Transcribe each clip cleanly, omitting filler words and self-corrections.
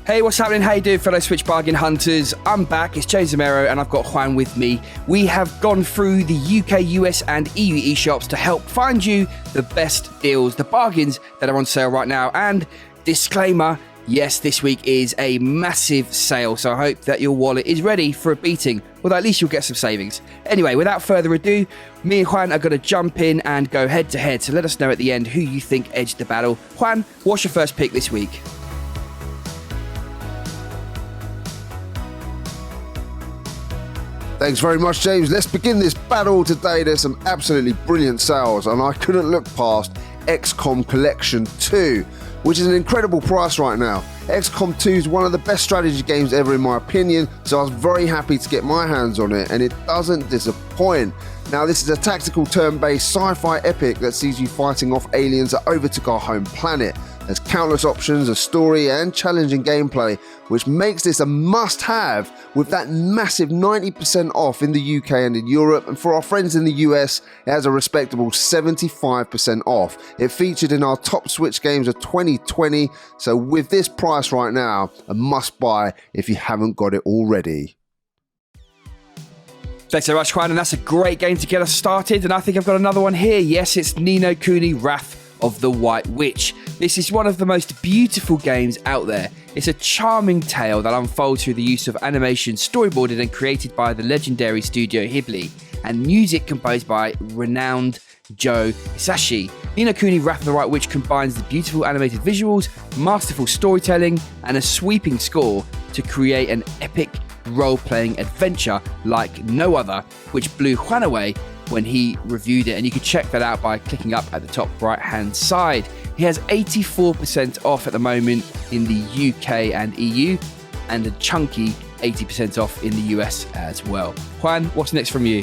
Hey, what's happening? How you doing, fellow Switch bargain hunters? I'm back, it's James Zamero, and I've got Juan with me. We have gone through the UK, US, and EU eShops to help find you the best deals, the bargains that are on sale right now. And disclaimer, yes, this week is a massive sale, so I hope that your wallet is ready for a beating, although at least you'll get some savings. Anyway, without further ado, me and Juan are going to jump in and go head to head, so let us know at the end who you think edged the battle. Juan, what's your first pick this week? Thanks very much, James. Let's begin this battle today. There's some absolutely brilliant sales, and I couldn't look past XCOM Collection 2, which is an incredible price right now. XCOM 2 is one of the best strategy games ever in my opinion, so I was very happy to get my hands on it, and it doesn't disappoint. Now, this is a tactical turn-based sci-fi epic that sees you fighting off aliens that overtook our home planet. There's countless options, a story and challenging gameplay, which makes this a must-have with that massive 90% off in the UK and in Europe, and for our friends in the US, it has a respectable 75% off. It featured in our top Switch games of 2020, so with this price right now, a must-buy if you haven't got it already. Thanks so much, Juan, and that's a great game to get us started, and I think I've got another one here. Yes, it's Ni no Kuni Wrath of the White Witch. This is one of the most beautiful games out there. It's a charming tale that unfolds through the use of animation storyboarded and created by the legendary studio Ghibli, and music composed by renowned Joe Hisaishi. Ni no Kuni Wrath of the White Witch combines the beautiful animated visuals, masterful storytelling, and a sweeping score to create an epic role-playing adventure like no other, which blew Juan away when he reviewed it, and you can check that out by clicking up at the top right hand side. He has 84% off at the moment in the UK and EU, and a chunky 80% off in the US as well. Juan, what's next from you?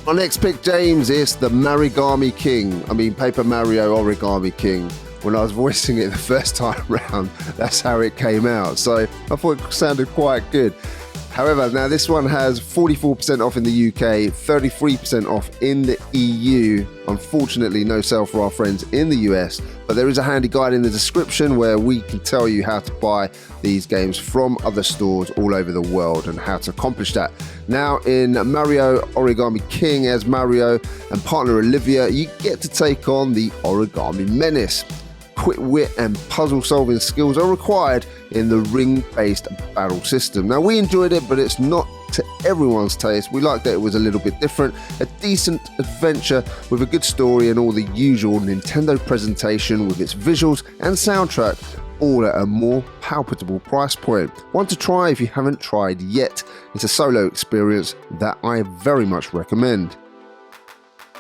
My next pick, James, is the Paper Mario Origami King. When I was voicing it the first time round, that's how it came out, so I thought it sounded quite good. However, now this one has 44% off in the UK, 33% off in the EU. Unfortunately, no sale for our friends in the US, but there is a handy guide in the description where we can tell you how to buy these games from other stores all over the world and how to accomplish that. Now, in Mario Origami King, as Mario and partner Olivia, you get to take on the Origami Menace. Quick wit and puzzle solving skills are required in the ring-based battle system. Now, we enjoyed it, but it's not to everyone's taste. We liked that it was a little bit different, a decent adventure with a good story and all the usual Nintendo presentation with its visuals and soundtrack, all at a more palpable price point. One to try if you haven't tried yet. It's a solo experience that I very much recommend.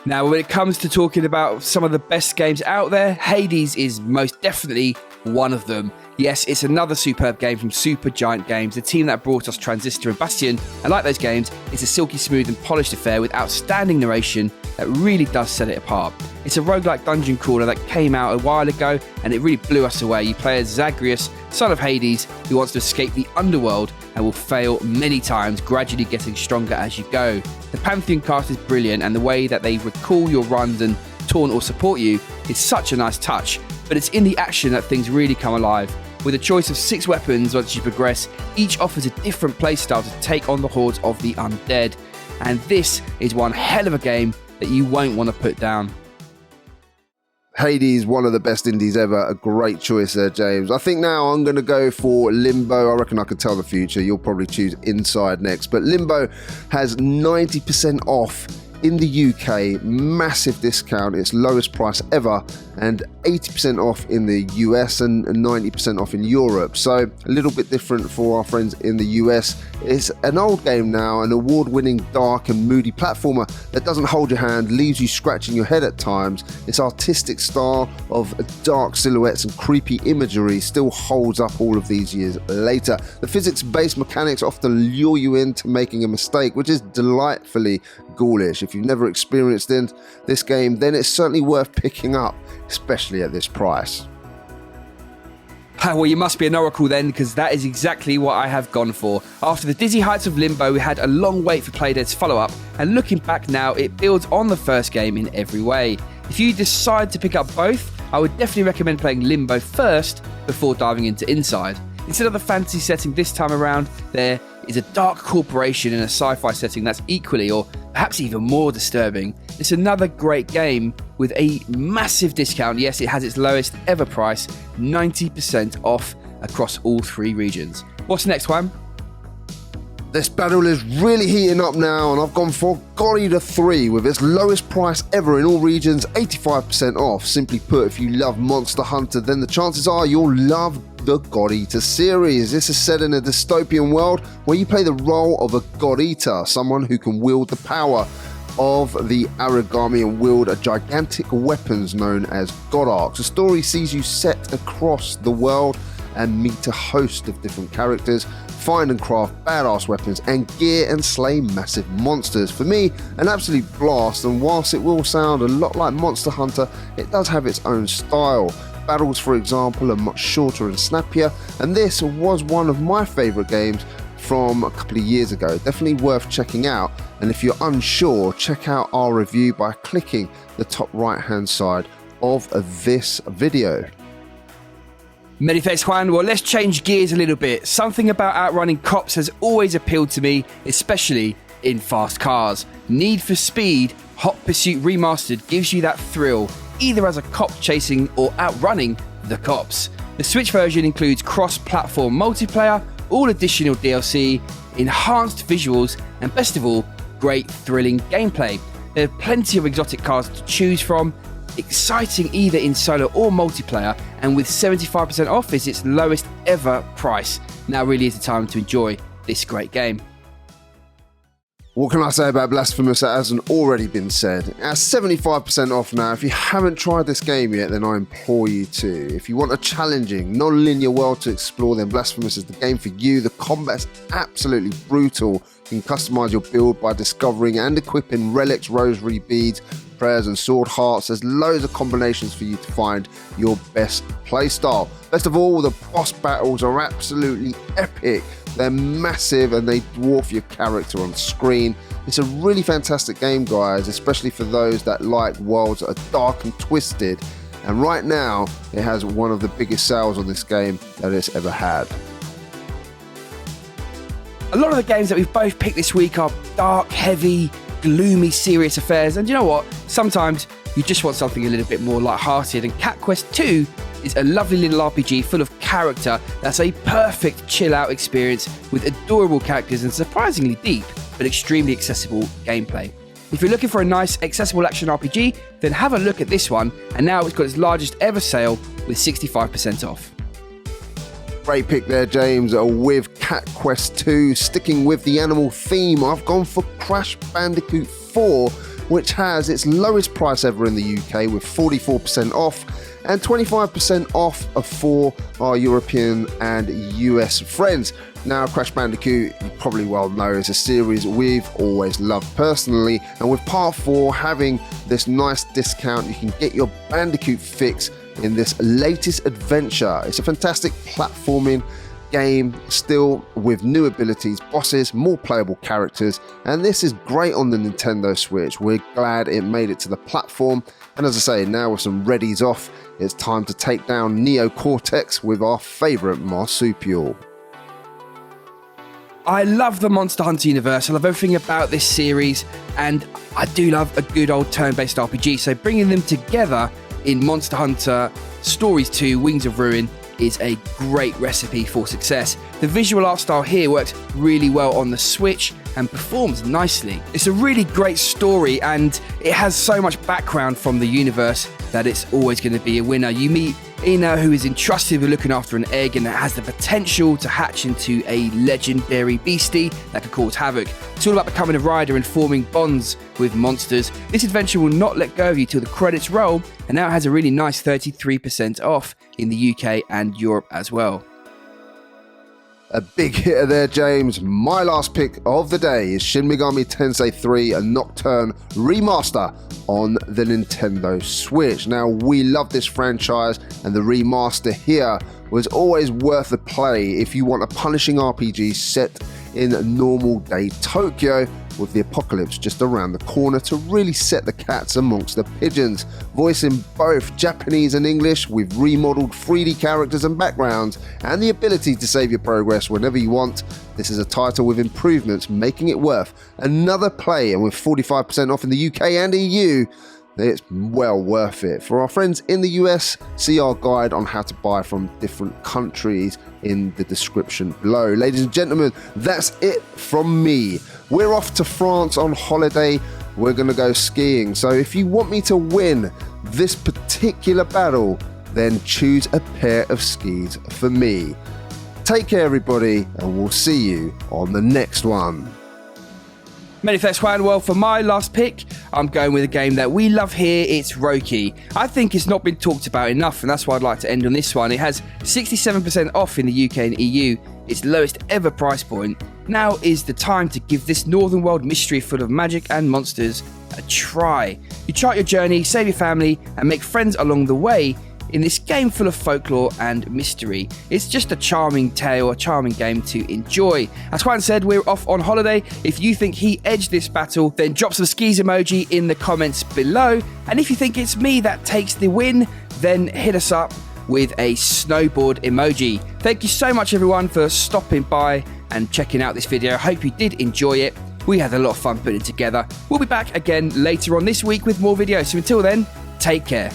Now, when it comes to talking about some of the best games out there, Hades is most definitely one of them. Yes, it's another superb game from Supergiant Games, the team that brought us Transistor and Bastion, and like those games, it's a silky smooth and polished affair with outstanding narration that really does set it apart. It's a roguelike dungeon crawler that came out a while ago, and it really blew us away. You play as Zagreus, son of Hades, who wants to escape the underworld and will fail many times, gradually getting stronger as you go. The Pantheon cast is brilliant, and the way that they recall your runs and taunt or support you is such a nice touch, but it's in the action that things really come alive. With a choice of 6 weapons once you progress, each offers a different playstyle to take on the hordes of the undead, and this is one hell of a game that you won't want to put down. Hades, one of the best indies ever. A great choice there, James. I think now I'm going to go for Limbo. I reckon I can tell the future. You'll probably choose Inside next. But Limbo has 90% off in the UK, massive discount, its lowest price ever, and 80% off in the US and 90% off in Europe. So a little bit different for our friends in the US. It's an old game now, an award-winning dark and moody platformer that doesn't hold your hand, leaves you scratching your head at times. Its artistic style of dark silhouettes and creepy imagery still holds up all of these years later. The physics-based mechanics often lure you into making a mistake, which is delightfully ghoulish. If you've never experienced this game, then it's certainly worth picking up, especially at this price. Well, you must be an oracle then, because that is exactly what I have gone for. After the dizzy heights of Limbo, we had a long wait for Playdead's follow-up, and looking back now, it builds on the first game in every way. If you decide to pick up both, I would definitely recommend playing Limbo first before diving into Inside. Instead of the fantasy setting this time around, there is a dark corporation in a sci-fi setting that's equally or perhaps even more disturbing. It's another great game with a massive discount. Yes, it has its lowest ever price, 90% off across all 3 regions. What's next, Juan? This battle is really heating up now, and I've gone for God Eater 3 with its lowest price ever in all regions, 85% off. Simply put, if you love Monster Hunter, then the chances are you'll love the God Eater series. This is set in a dystopian world where you play the role of a God Eater, someone who can wield the power of the Origami and wield a gigantic weapons known as God Arcs. The story sees you set across the world and meet a host of different characters, find and craft badass weapons and gear and slay massive monsters. For me, an absolute blast, and whilst it will sound a lot like Monster Hunter, it does have its own style. Battles, for example, are much shorter and snappier, and this was one of my favourite games from a couple of years ago. Definitely worth checking out, and if you're unsure, check out our review by clicking the top right hand side of this video. Many thanks, Juan. Well, let's change gears a little bit. Something about outrunning cops has always appealed to me, especially in fast cars. Need for Speed Hot Pursuit Remastered gives you that thrill, either as a cop chasing or outrunning the cops. The Switch version includes cross-platform multiplayer, all additional DLC, enhanced visuals, and best of all, great thrilling gameplay. There are plenty of exotic cars to choose from, exciting either in solo or multiplayer, and with 75% off is its lowest ever price. Now really is the time to enjoy this great game. What can I say about Blasphemous that hasn't already been said? At 75% off now. If you haven't tried this game yet, then I implore you to. If you want a challenging, non-linear world to explore, then Blasphemous is the game for you. The combat's absolutely brutal. You can customize your build by discovering and equipping relics, rosary beads, prayers and sword hearts. There's loads of combinations for you to find your best playstyle. Best of all, the boss battles are absolutely epic. They're massive and they dwarf your character on screen. It's a really fantastic game, guys, especially for those that like worlds that are dark and twisted. And right now, it has one of the biggest sales on this game that it's ever had. A lot of the games that we've both picked this week are dark, heavy, gloomy, serious affairs, and you know what? Sometimes you just want something a little bit more light-hearted, and Cat Quest 2 is a lovely little RPG full of character that's a perfect chill-out experience with adorable characters and surprisingly deep but extremely accessible gameplay. If you're looking for a nice, accessible action RPG, then have a look at this one, and now it's got its largest ever sale with 65% off. Great pick there, James, with Cat Quest 2. Sticking with the animal theme, I've gone for Crash Bandicoot 4, which has its lowest price ever in the UK with 44% off and 25% off for our European and US friends. Now, Crash Bandicoot, you probably well know, is a series we've always loved personally, and with Part 4 having this nice discount, you can get your Bandicoot fix in this latest adventure. It's a fantastic platforming game, still with new abilities, bosses, more playable characters, and this is great on the Nintendo Switch. We're glad it made it to the platform, and as I say, now with some readies off, it's time to take down Neo Cortex with our favourite marsupial. I love the Monster Hunter universe. I love everything about this series, and I do love a good old turn-based RPG, so bringing them together in Monster Hunter Stories 2 Wings of Ruin is a great recipe for success. The visual art style here works really well on the Switch and performs nicely. It's a really great story, and it has so much background from the universe that it's always going to be a winner. You meet Ina, who is entrusted with looking after an egg and has the potential to hatch into a legendary beastie that could cause havoc. It's all about becoming a rider and forming bonds with monsters. This adventure will not let go of you till the credits roll, and now it has a really nice 33% off in the UK and Europe as well. A big hitter there, James. My last pick of the day is Shin Megami Tensei 3, a Nocturne remaster on the Nintendo Switch. Now, we love this franchise, and the remaster here was always worth the play if you want a punishing RPG set in normal day Tokyo with the apocalypse just around the corner to really set the cats amongst the pigeons. Voicing both Japanese and English with remodeled 3D characters and backgrounds, and the ability to save your progress whenever you want. This is a title with improvements, making it worth another play, and with 45% off in the UK and EU, it's well worth it. For our friends in the US, see our guide on how to buy from different countries in the description below. Ladies and gentlemen, that's it from me. We're off to France on holiday. We're going to go skiing. So if you want me to win this particular battle, then choose a pair of skis for me. Take care, everybody, and we'll see you on the next one. Many thanks, Juan. Well, for my last pick, I'm going with a game that we love here. It's Roki. I think it's not been talked about enough, and that's why I'd like to end on this one. It has 67% off in the UK and EU, its lowest ever price point. Now is the time to give this Northern World mystery full of magic and monsters a try. You chart your journey, save your family, and make friends along the way in this game full of folklore and mystery. It's just a charming tale, a charming game to enjoy. As Juan said, we're off on holiday. If you think he edged this battle, then drop some skis emoji in the comments below. And if you think it's me that takes the win, then hit us up with a snowboard emoji. Thank you so much, everyone, for stopping by and checking out this video. I hope you did enjoy it. We had a lot of fun putting it together. We'll be back again later on this week with more videos. So until then, take care.